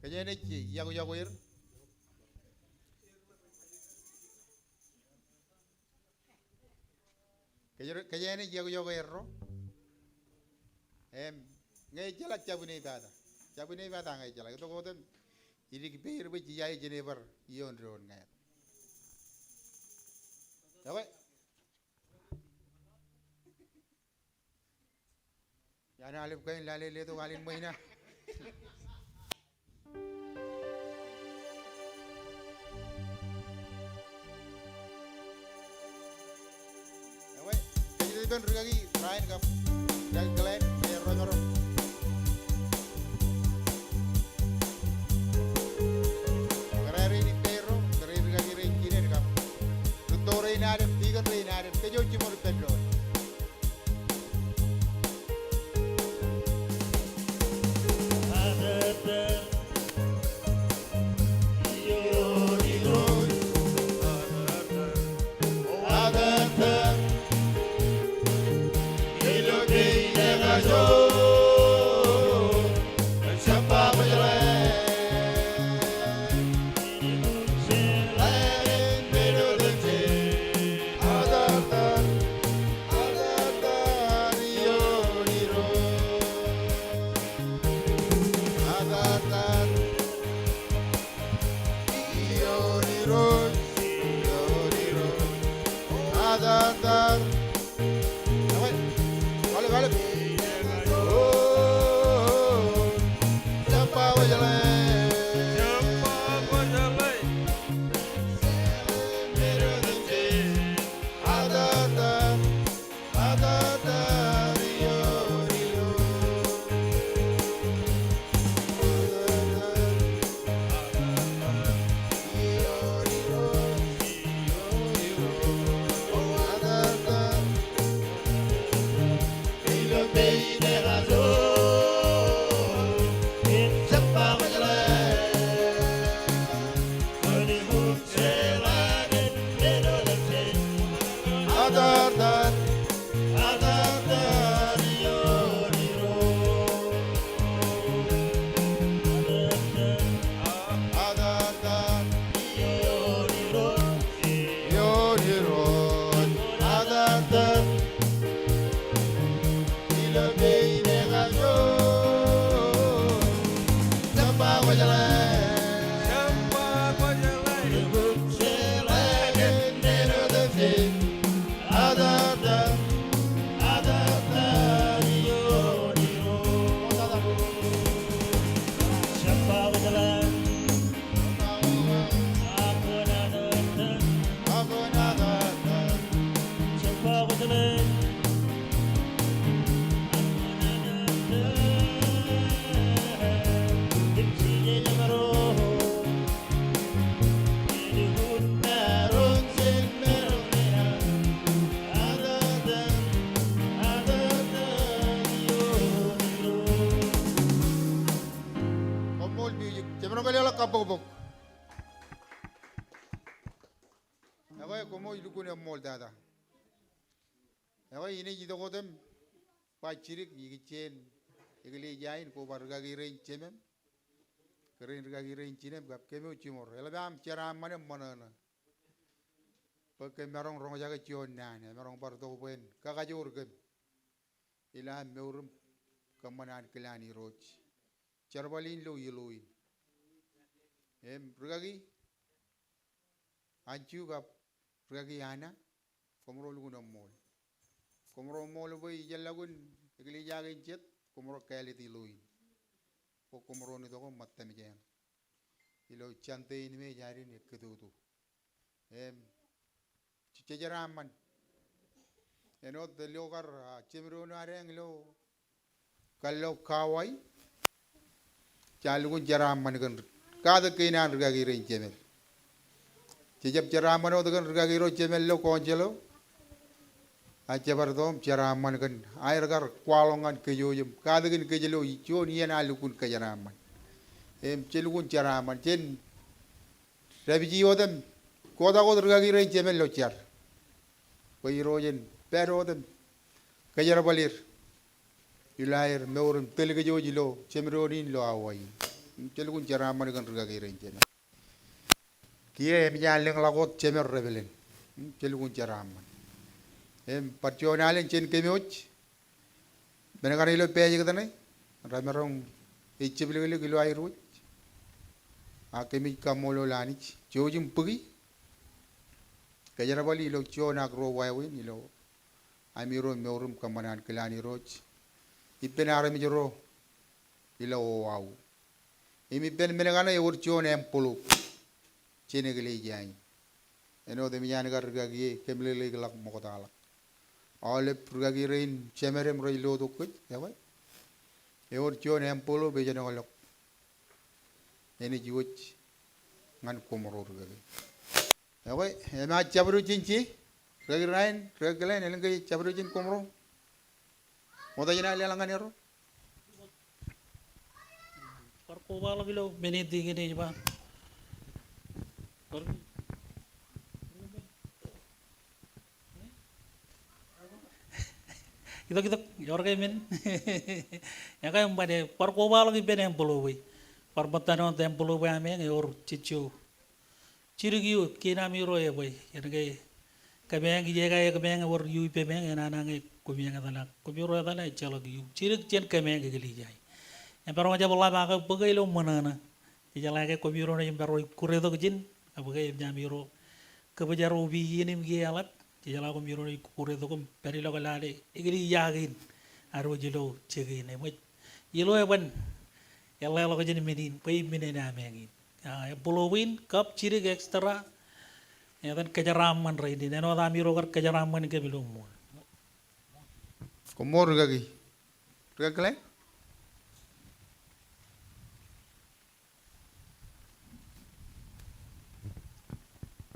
Kaya neki yago ir. Kaya neki yago irro. Ngay jala cabune bada. Cabune bada ngay jala. Ito ko dem. Ini kipir be jiyai jenever iyon ron ngay. Tahu? Yana alif kain lale le to walin mo ina. Tahu? Kaya itu ben rugagi Brian kap. Dan kalian ya ron. Karena ini pero, karena rugagi renjine kap. Tutore inadem, tiga inadem. Kaya cuma pedro. Kapok. Ako komo iluko na mall dada. Ako ini jito ko dem pacirik yigichen igli jain ko barga girein chemem. Keren barga girein chinem gap keme uchimor. Elabam cara mana mana. Pakai merong rong jaga cion nane merong bar to pen kakajur gem. Ila meurum kamanan kelani roch. Carbalin lo yeloin. Rugagi anju gap rugagi ana komro lugun mol komro mol boy jalagun igli jaga jet komro kali ti luin ko komro ni to ko matten jen ilo chante ni me jari ni ketutu cicejaraman eno de logar chimro na reng lo kallo kawai chalugun jaraman gan kada kainan rugagi rein chemel cicap ceraman o dengan rugagi ro chemel lo konjelo aja bardom ceraman kan air gar kwalongan kejoyem kada kan kejelo ijo nian alukun kejaraman celukun ceraman cen rabiji odem koda ko rugagi rein chemel lo cer koirojen pero odem kejarabalir Ilair meurum pelga joji lo chemronin lo awai. Celukun ceraman kan ruga kiren cema. Kia menyaling lagot cemer rebelen. Celukun ceraman. Partionalen cen kemioch. Benakan ilo peje katane. Ramerong ichibili kilo airuch. Akemi kamolo lanich. Jojim pugi. Kajara bali ilo chona agro waiwin ilo. Amiro meurum kamanan kelani roch. Ipenara mijero ilo wow. Imi pen menegana e urchone empolo. Chene gele jai. Eno de miyane gar gagi kemlele galak mokotala. Ole purgagi rein chemerem roilo dokut ya wai. E urchone empolo bejane olok. Ene jiwch ngan komoro gagi. Ya wai, ema chabru cinci. Gagi rain, gagi lain elenggai chabru cin komoro. Moda jina lelangan ero. Parkoba lagi lo menit gini coba. Kita jorge men. Ya kan pada parkoba lagi benen puluh. Parbatanon tempulu bame ngor cicu. Cirigiu kina miro ya boy. Yang kabeng jaga ya kabeng or yu pemeng enanang kumiyang adala. Kumiro adala calo giu. Cirik cen kabeng geli jai. Yang baru aja bola maka bagai lo mana na. Jadi lagi komiro na yang baru kuredo kejin. Bagai jamiro kebajar ubi ini mgi alat. Jadi lagi komiro na kuredo kum peri lo kalale. Igli yagin. Aru jilo cegin. Emoi jilo eban. Yang lain lo kejin menin. Pai menin amengin. Pulauin kap cirik ekstra. Ya kan kejaraman rai di. Neno tamiro kar kejaraman ke belum. Komor gagi. Ruga kelen?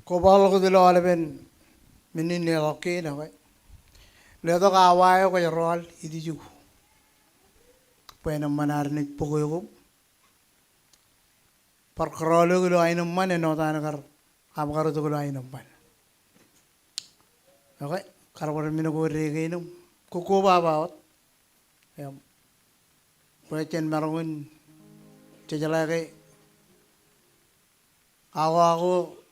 Kobal ko dilo alben minin ni roke na kay. Leto ka awayo ko rol idiju. Pwena manarnik pugoy ko. Parkrolo ko ay naman no tan kar amkaro to ko ay naman. Okay, karwar minugo regay num. Kuko babaot. Ayam. Pweden marungun jajalake. Ako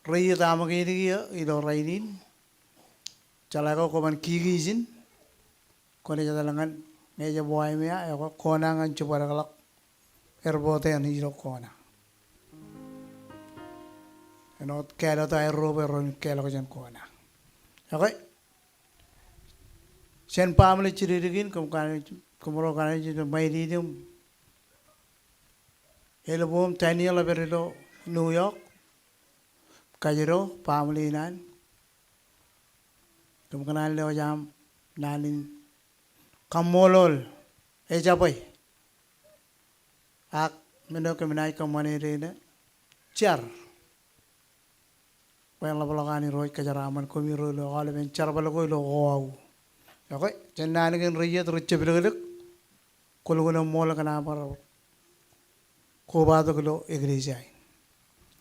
Raya tama kini kia ilo rainin, jalako koman kigizin, kone jadalangan meja buai mea, ako konangan coba kalak erbote an hiro kona. Enot kela ta erro peron kela kajan kona. Okay, sen pamle ciririgin kumuro kana jitu maididum, elobom tanya la berilo New York. Kajero pamlinan kumkanan leo jam nanin kamolol ejaboy ak mendo kemenai kamane rene char wen la balagani roy kajaraman komiro lo ale ben char balagoy lo wow okay jennan gen riyet rucce bilgalek kolgona mola kana par ko bado kilo egrijay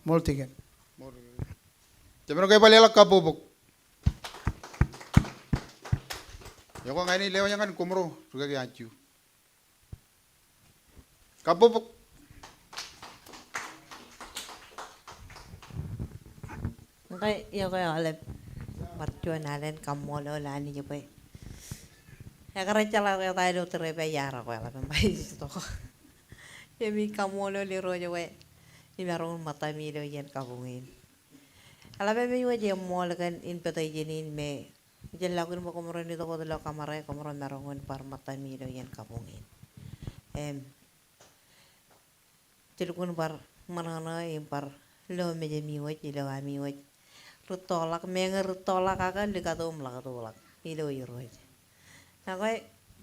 moltigen Cemero kayak balik lagi kabubuk. Ya kok ini lewatnya kan kumro juga kayak ancu. Kabubuk. Ngay yêu cái họ là mặt chuồn à lên cầm mồ lỡ là như vậy. Ya karena cala cái tay đâu terus bayar aku lah pembayar itu. Ya mi cầm mồ lỡ liru aja we. Ini baru mata mi lo yen kabungin. Kalau bebe yo je mall kan in petai jenin me. Jadi lagu ni makomoro ni toko dulu kamar komoro merongon par mata mi lo yen kabungin. Tilukun par mana yang par lo meje mi waj lo ami waj. Rutolak menger rutolak akan dikatum lah katulak. Ilo yuroj. Nah kau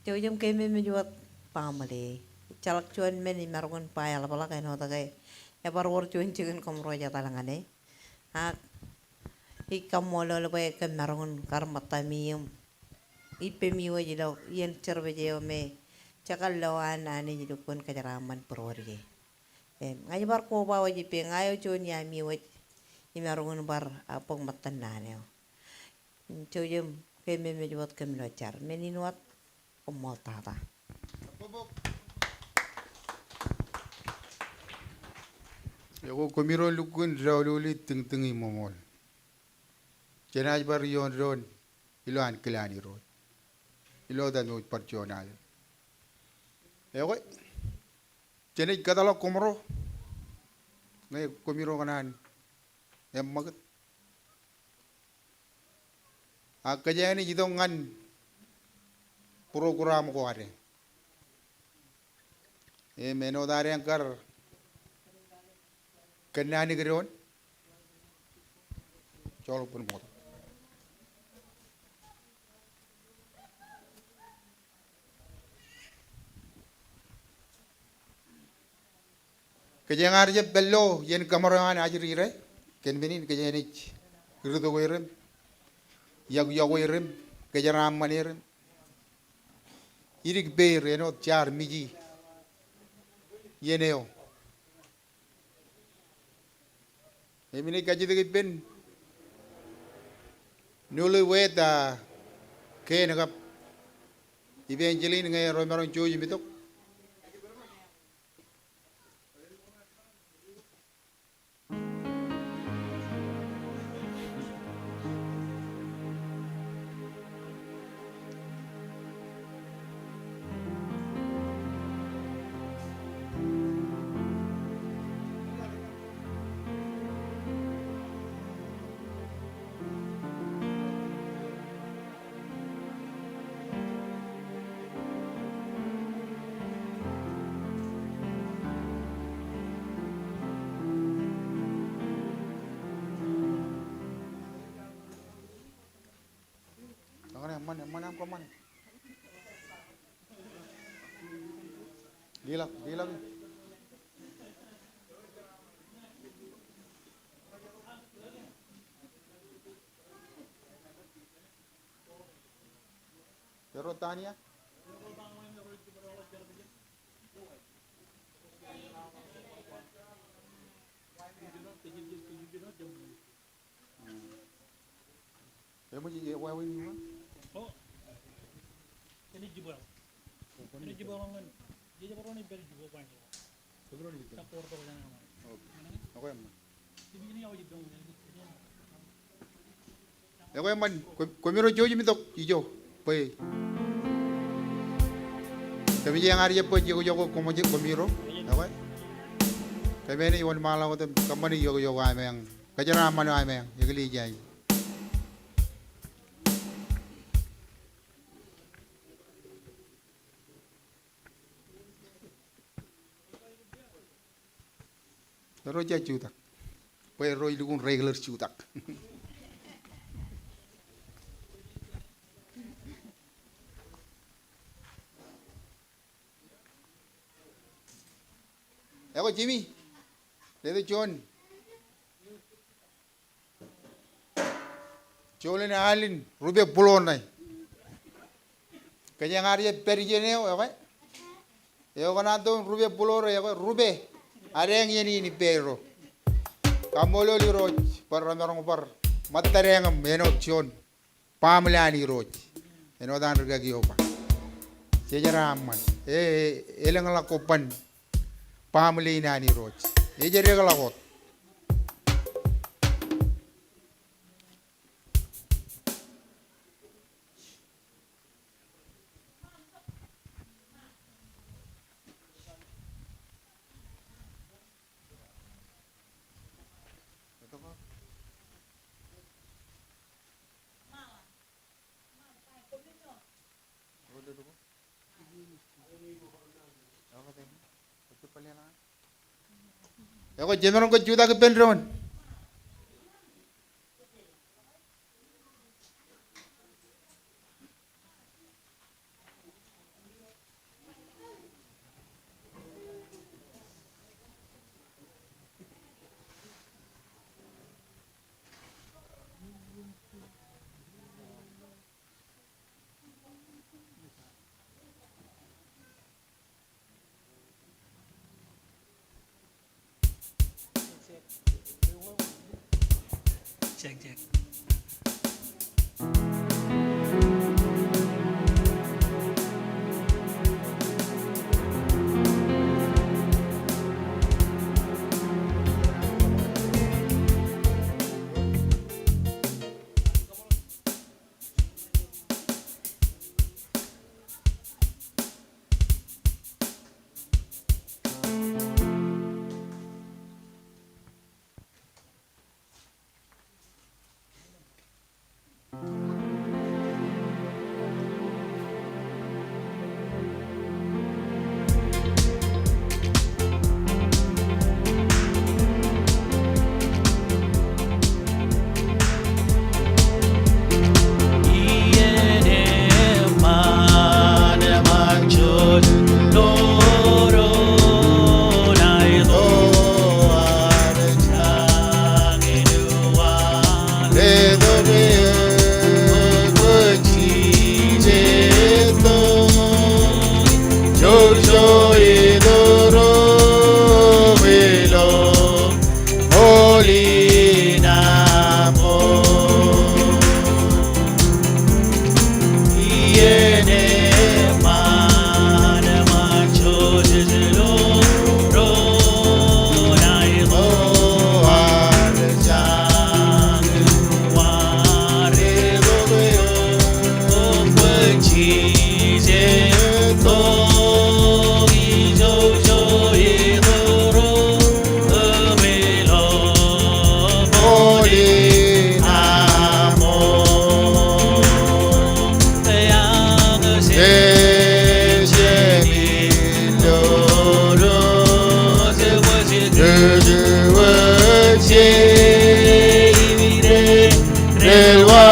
jauh-jauh keme menjual pamale. Calak cuan meni merongon payal pala kain hota kai. Ya par war cuan cikan komoro aja talangane. Ikam molo lepai kan merongon kar mata mium. Ipe miwa jilo yen cerbe jeo me. Cakal lawan ane jilo pun kejaraman perwarga. Ngaji bar ko bawa jipe ngayo cuan ya miwa. Imerongon bar apong matan nane. Cojem keme menjual keme locar. Meninuat omol tata. Yoko komiro lukun rawluli ting momol. Jenaj bar yon ron ilo an kilani ron. Ilo dan mo parjonal. Yoko jenaj kadalo komro. Ngay komiro kanan. Magat. Akajani jidongan program ko are. Meno dare angkar kenani geron. Cholo pun mot. Kejangar je bello yen kamaran ajri re. Ken benin kejanich. Kiruto ko irem. Yag irem. Kejaram manirem. Irik beir eno char miji. Yeneo. Emini kaji degi pen. Nulu weta ke nagap. Evangeline ngay romaron choji mitok. Mana ko man. Dilak. Pero Tanya. Emo ji wawi ni ma. Oh. Ini jubal. Ini jubal ngan. Dia jubal ni beri jubal panjang. Jubal ni. Tak porto jangan nama. Okay man. Ini awak jubal. Okay man. Komiro joji mitok ijo. Pai. Tapi yang hari apa jogo komoje komiro. Okay. Kami ni iwan malam tu kami ni jogo ayam yang kajaran mana ayam yang yagli jai. Roja cutak, pay roy lugun regular cutak. Eko Jimmy, ledo John, John alin rube pulon nai. Kanya ngari perijeneo, eko, eko nanto rube pulor, eko rube. Areng ini pero kamolo li roj par ramarong par matareng meno chion pamlani roj eno dan rgagi opa sejara amman eleng la kopan pamli nani roj ejere la hot Eko jemeron ko juda ke penron. Cek.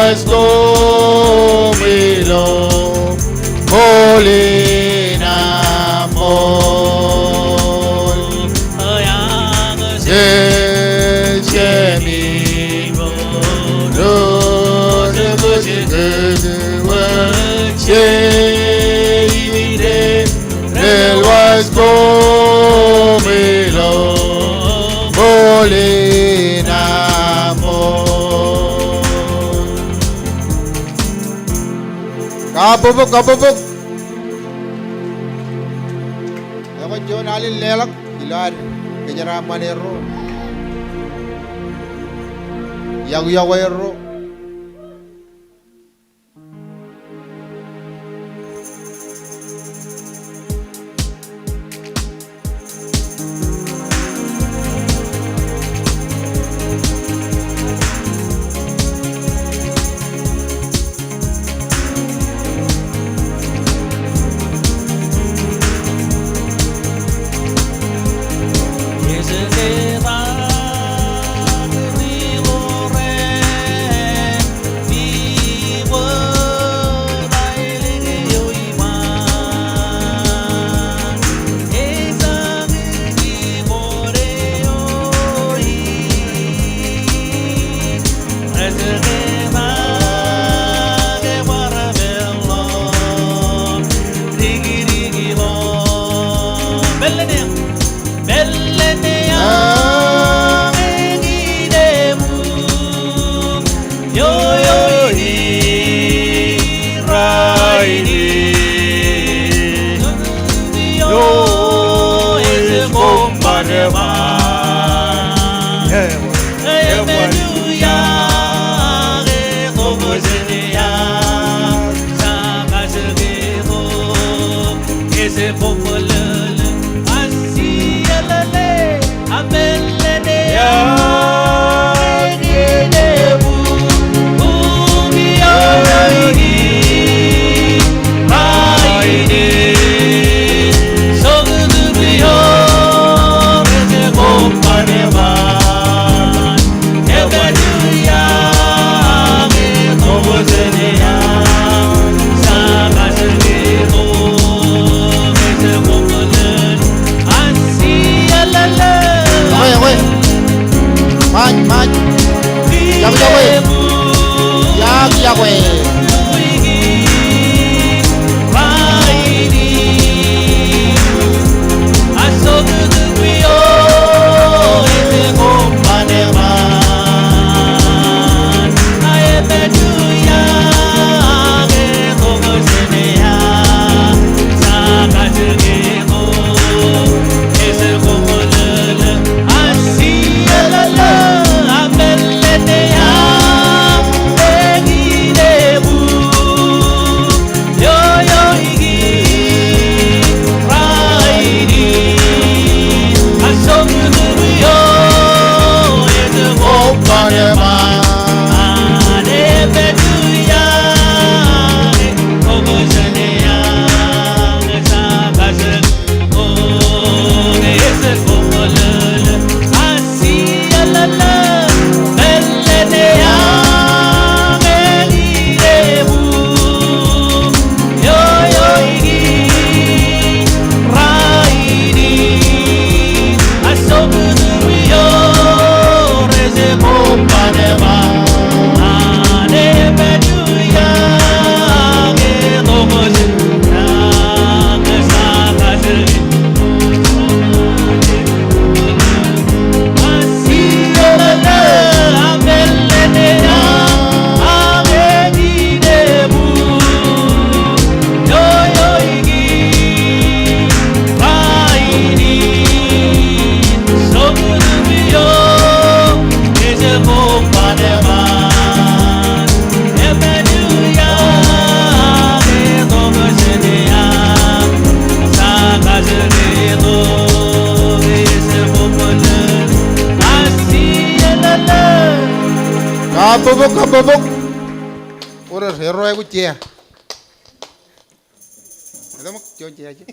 was conmigo, Molina Mol, Chemigo, Rose Él was conmigo, Molina Mol. Kapupuk. Ako John Alin Lelak, Ilar, Kenyara Manero, Yaguero. Kabubuk. Ora hero aku cia. Ada mak cia aja.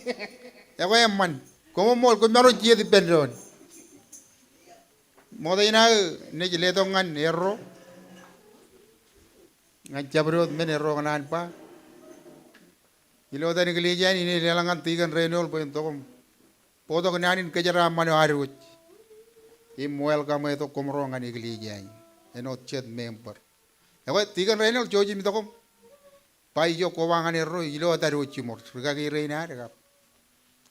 Ya kau man. Kau mau kau maru cia di pendon. Mau dah ina ne jile tongan hero. ngacabrot menero kanan pa. Ilo tani kelijan ini lelangan tigan renol po tokom. Poto kananin kejara mano haruch. Im welcome itu komrongan ikelijan. Eno chat member. Ewa tigan renol joji mi tokom. Pai jo kowangan ero ilo tari uchimor. Rikaki reina rekap.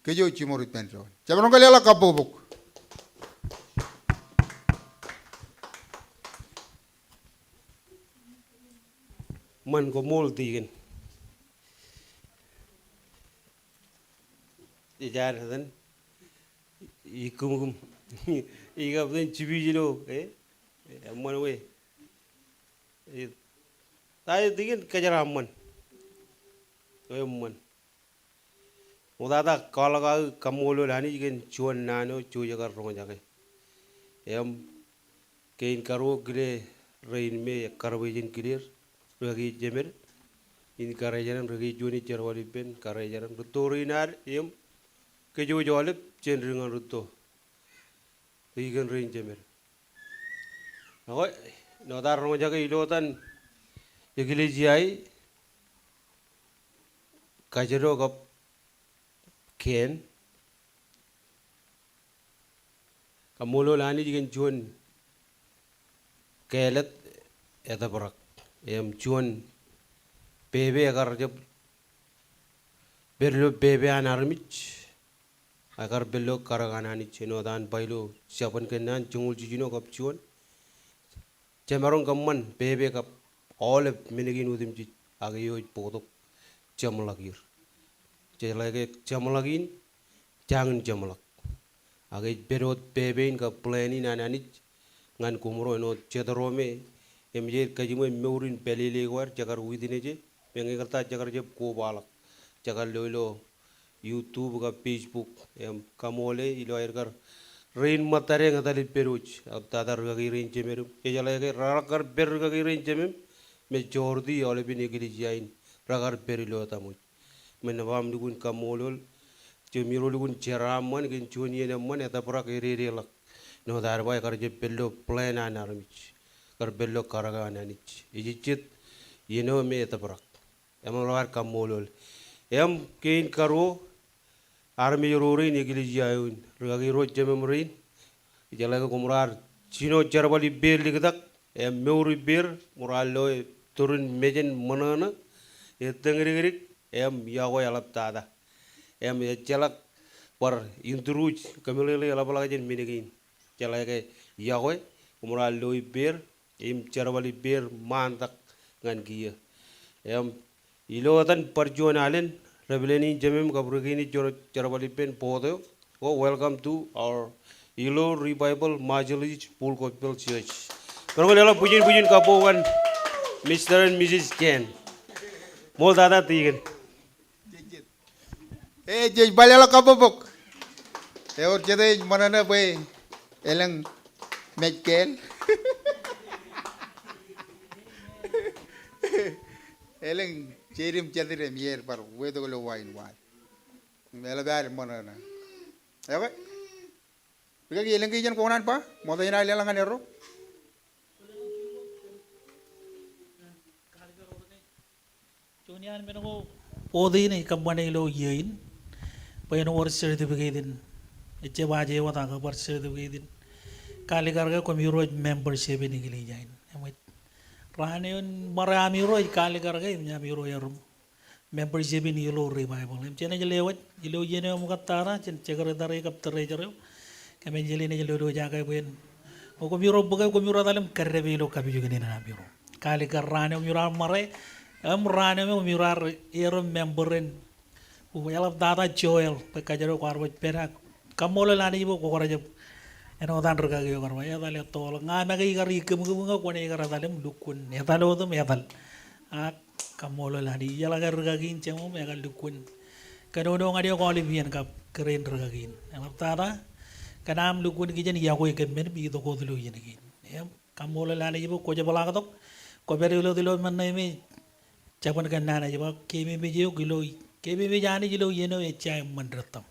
Kejo uchimor itpenro. Cabron kalela kapobok. Man ko mol tigen ijar hadan ikum igap den chibijilo man we tay tigen kajara man man udada kalaga kamolo lani gen chuan nano chujagar rong jage kein karo gile rain me karwejin clear ragi jemer in karajaran ragi joni cerwali pen karajaran rutorinar kejo jolip chen ringan ruto igan ring jemer no dar no jaga ilotan igili jai kajero gap ken kamulo lani jigen jon kelet eta barak cuan bebe agar jab berlo bebe anarmich agar bello karaganani cheno dan bailo siapan kenan jungul jujino kap cuan cemarong gamman bebe kap all menegin udim ji agayo podok jamlagir jelage jamlagin jangan jamlak agay berot bebe in kap plani nananich ngan kumro no cedarome emjer kajimo meurin pelile war jagar widine je mengerta jagar je ko balak jagar loilo YouTube ka Facebook kamole ilo ergar rain matare ngadali peruch ab tadar gagi rain jemerum e jala ke ragar ber gagi rain jemem me jordi ole bini gili jain ragar perilo tamu menawam dugun kamolol jemiro dugun jeraman gen joni ne man eta prak ere lak no dar bay kar je pello plan anarmich bello karaga nanich ijit yeno me etaprak emang luar kamolol kein karo army rori nigili jayun ragi roj jememrin jalaga kumrar chino jarbali ber ligdak meuri ber murallo turun mejen manana etengri yago yalap tada jalak par intruj kamilele yalapalajen minigin jalaga yago murallo ber jarbali ber mantak ngan kia ilotan perjuangan rebeleni jamem kabrugini jarbali pen podo welcome to our Ilo Revival Majelis Pool Gospel Church. Pergola pujin kapowan Mr. and Mrs. Ken. Mol dada tigen. Jej balala kapobok. Or jede manana boy elang Michael. Elang jerim jadire mier par wedo lo wine wine. Mela bar manana. Ewa. Bigagi elang kijan konan pa? Moda ina ilangan ero. Jonian menunggu podi ini kampanye lo yain, payah nomor sertifikat ini, ece baje wata kabar sertifikat ini, kali karga komiro membership ini gili jain, rane un maramiro kali karga ini miro yarum, membership ini Ilo Revival, cina jelewat, Ilo jene mukatara, cina cekar tarik kapter jero, kami jeli ini jelo jaga pun, komiro bukan komiro dalam kerja Ilo kapi juga ni namiro, kali karane komiro marai rane me mirar ero memberin yala data joel pekajaro kwarbo pera kamolo lani ibo ko koraje eno dan rega ge korba ya dale tol ngame ge gari kem ko ne gara dalem dukun ya dalo to me dal a kamolo lani yala gar rega gin chemo me gal dukun kano no ngadi ko libien kap keren rega gin yala tara kanam dukun gi jen ya ko ke men bi to ko dulu yen gin ya kamolo lani ibo ko je bala ko beri lo dilo man me Capan kan nana jawab kami bejo gilo kami bejani gilo yeno ecai mandratam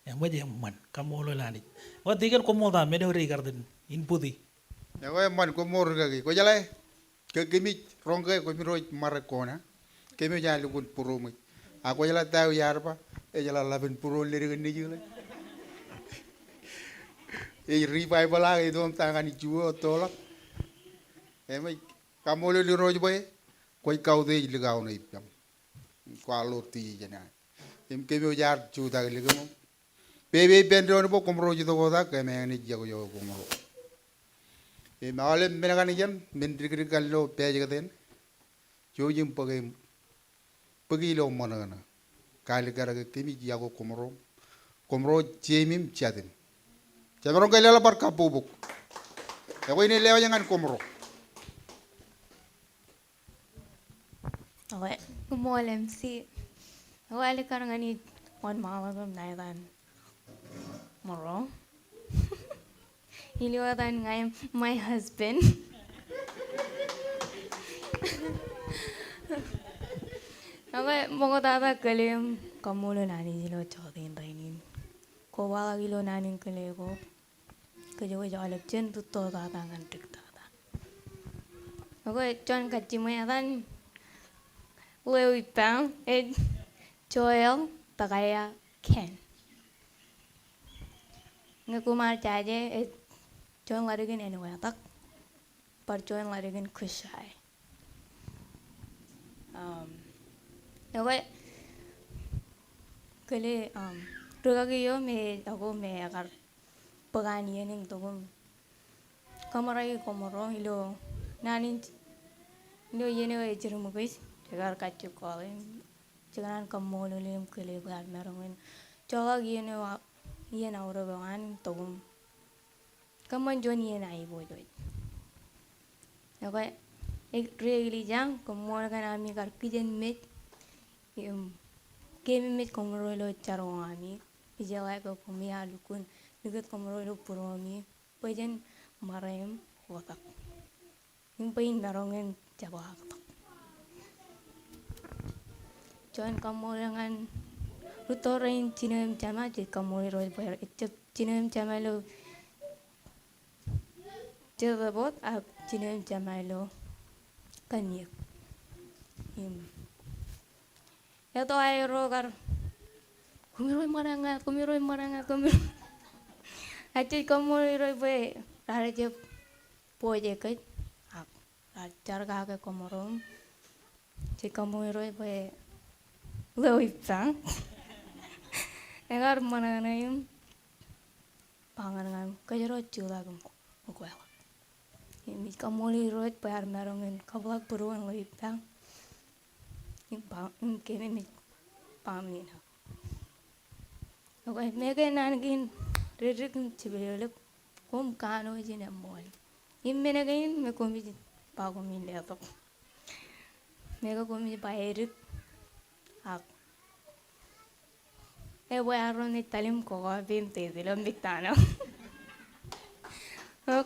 yang macam man kamu lo lani wah tiga komo dah mene hori karden inputi Ya man ko mor gagi ko jalai ke kemi rongga ko mi roj marakona kemi ja lugun purumi ako jala tahu yarpa e jala laben puro leri ni jula e revival la e dom tangani juo tolak e mai kamolo li roj boy koy kawde ligaw na ipam ko alo ti jana em kemi jar chu ta ligamo bebe bendron bo komro ji to goda kemi ni jago yo komro e male menagani jan mendri kallo peje gaden jojim pagi lo manana kali gara kemi jago komro jemim chaden jamaro galala par kapubuk e ko ini lewa jangan komro Okay, kumolem si. Ako ali karang ani on mawagam nailan. Moro. Iliwatan ngayam my husband. Okay, mga tata kalim kamulo nani jilo chodin rainin. Ko wala gilo nanin kalego. Kajo jalap jen tutto tata ngantik tata. Okay, John kachimayadan. Louis Pang and Joel Tagaya Ken. Ngakumar Jaje et John Ladigan anyway tak par John Ladigan Kushai. Okay. Kali Rugagio me ako me agar pagani ning togum kamarai komoro ilo nanin ilo yene e jirumugis Jagar kacu kolin, jangan kamu nulim kelebihan merongin. Coba gini wa, iya na ura bangan togum. Kamu jon iya na ibu joy. Oke, regli jang kamu kan ami kar kijen met, kemi met kamu rolo carong ami, bijawai ko kami alukun, dekat kamu rolo puro ami, pajen marayam watak. Yung pain merongin jawab. John kamu dengan rutorain cinem cama jadi kamu roy bayar icap cinem cama lo jadi bot ab cinem cama lo kanyak ya to ay rogar kumiroy maranga aja kamu roy bay rara jep poje kai ab rajar kagak kamu rom jadi kamu roy bay Louis Pang. Engar mana nayum pangan kajaro chula kuela. Ini kamoli roit bayar merongin kablak beruan Louis Pang. Ini kene mi pamina. Oke, mega nanggin redek cibelep kom kano jine moy. Ini menagain me komi pagomin leatok. Mega komi bayar ak voy a ronit talim ko bim te dilom diktano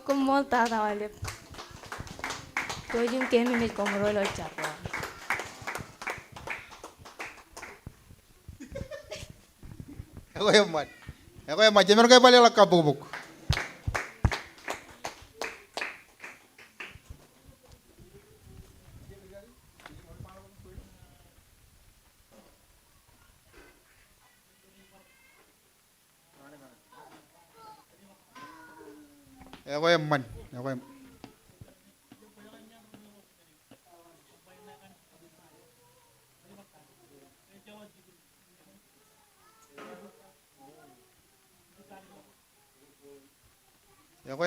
como tata wale to jim kemi mit como rolo chapa ako yaman jamaro kay pala kapubuk ako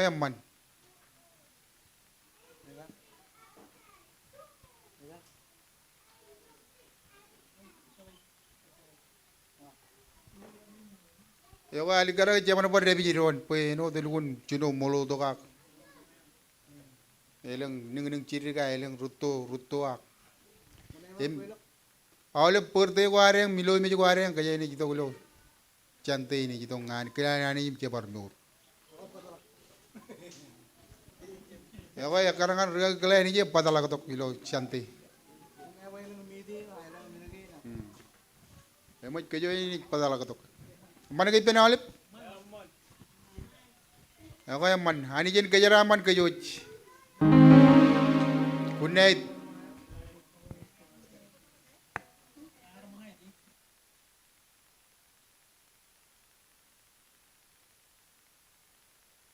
yaman Yo ali gara jaman bar rebi jiron pe no delun chuno molo dokak eleng ning ciri ka eleng ruto ak em awle perde wareng milo me wareng kaya ni jito lo chante ni jito ngan kaya ni im ke bar nur ya karangan rega kala ni je padala ko kilo chante emoj kejo ni padala ko mana kay penalip ako yaman ani jen kajaraman kajoj Good night.